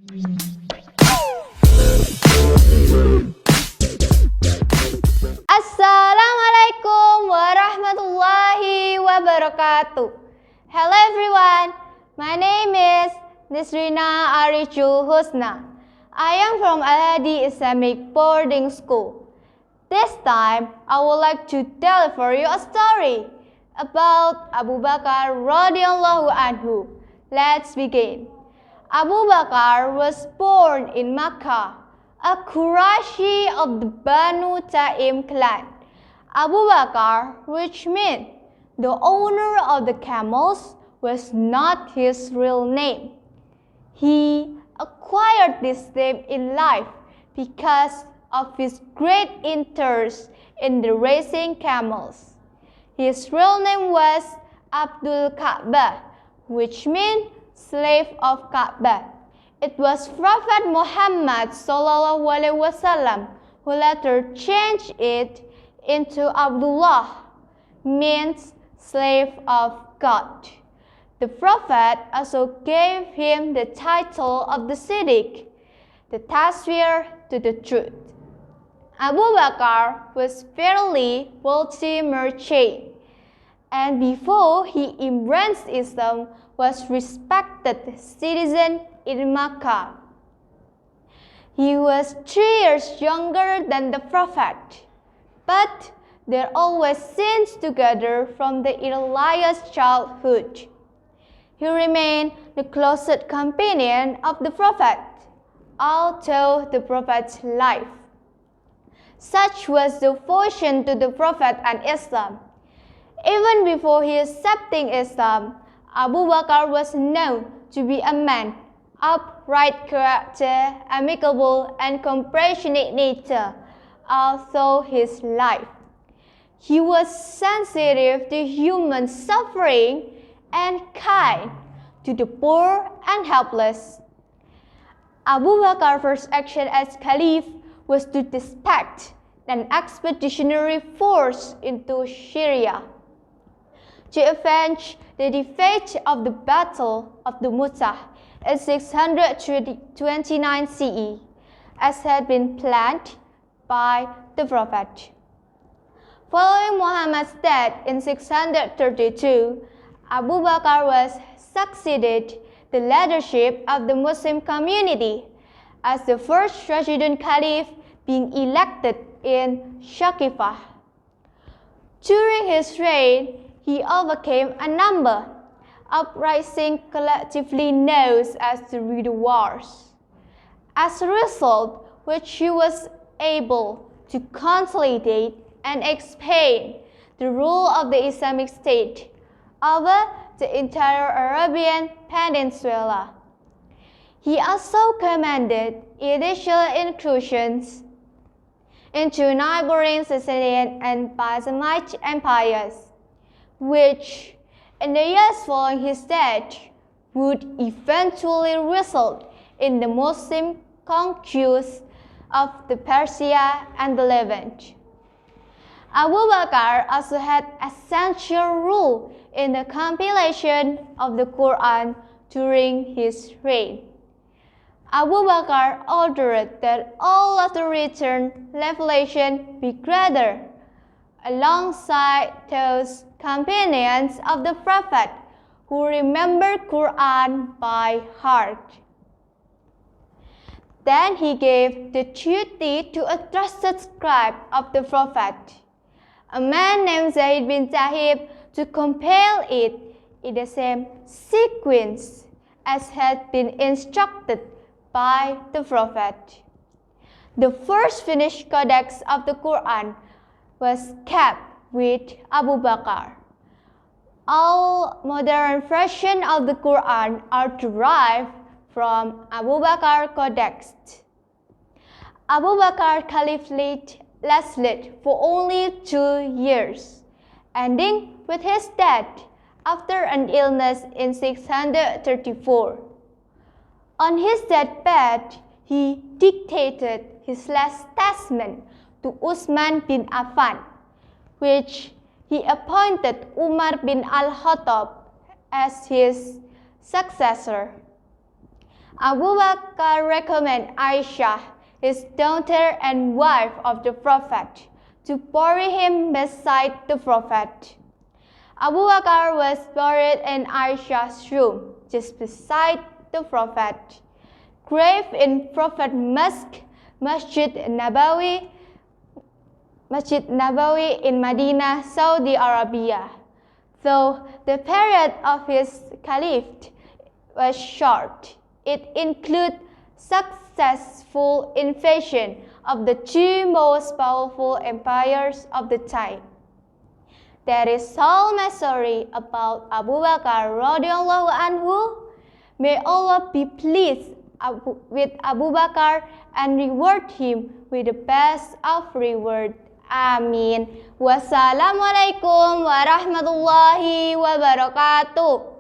Assalamualaikum warahmatullahi wabarakatuh. Hello everyone, my name is Nisrina Arijul Khusna. I am from AL-HADI Islamic Boarding School. This time, I would like to tell for you a story about Abu Bakar radhiyallahu anhu. Let's begin. Abu Bakar was born in Makkah, a Quraishi of the Banu Taim clan. Abu Bakar, which means the owner of the camels, was not his real name. He acquired this name in life because of his great interest in the racing camels. His real name was Abdul Ka'bah, which means slave of Ka'bah. It was Prophet Muhammad SAW who later changed it into Abdullah, means slave of God. The Prophet also gave him the title of the Siddiq, the Taswir to the truth. Abu Bakar was fairly wealthy merchant, and before he embraced Islam was respected citizen in Makkah. He was 3 years younger than the Prophet, but they always seemed together from the earliest childhood. He remained the closest companion of the Prophet all through the Prophet's life. Such was devotion to the Prophet and Islam. Even before he accepting Islam, Abu Bakar was known to be a man of upright character, amicable and compassionate nature all through his life. He was sensitive to human suffering and kind to the poor and helpless. Abu Bakar's first action as Caliph was to dispatch an expeditionary force into Syria to avenge the defeat of the Battle of the Mu'tah in 629 CE, as had been planned by the Prophet. Following Muhammad's death in 632, Abu Bakar was succeeded the leadership of the Muslim community as the first Rashidun Caliph, being elected in Shakifah. During his reign, he overcame a number of uprisings collectively known as the Ridda Wars, as a result which he was able to consolidate and expand the rule of the Islamic State over the entire Arabian Peninsula. He also commanded initial incursions into neighboring Sasanian and Byzantine empires, which, in the years following his death, would eventually result in the Muslim conquest of the Persia and the Levant. Abu Bakar also had essential role in the compilation of the Quran during his reign. Abu Bakar ordered that all of the written revelation be gathered alongside those companions of the Prophet who remembered Quran by heart. Then he gave the duty to a trusted scribe of the Prophet, a man named Zaid bin Tahib, to compile it in the same sequence as had been instructed by the Prophet. The first finished codex of the Quran was kept with Abu Bakar. All modern versions of the Quran are derived from Abu Bakar Codex. Abu Bakar Caliphate lasted for only 2 years, ending with his death after an illness in 634. On his deathbed, he dictated his last testament to Uthman bin Affan, which he appointed Umar bin al-Khattab as his successor. Abu Bakar recommended Aisha, his daughter and wife of the Prophet, to bury him beside the Prophet. Abu Bakar was buried in Aisha's room, just beside the Prophet. Grave in Prophet Mosque, Masjid Nabawi in Medina, Saudi Arabia. Though the period of his caliphate was short, it included successful invasion of the two most powerful empires of the time. That is all my story about Abu Bakar radhiyallahu anhu. May Allah be pleased with Abu Bakar and reward him with the best of reward. Amin. Wassalamualaikum warahmatullahi wabarakatuh.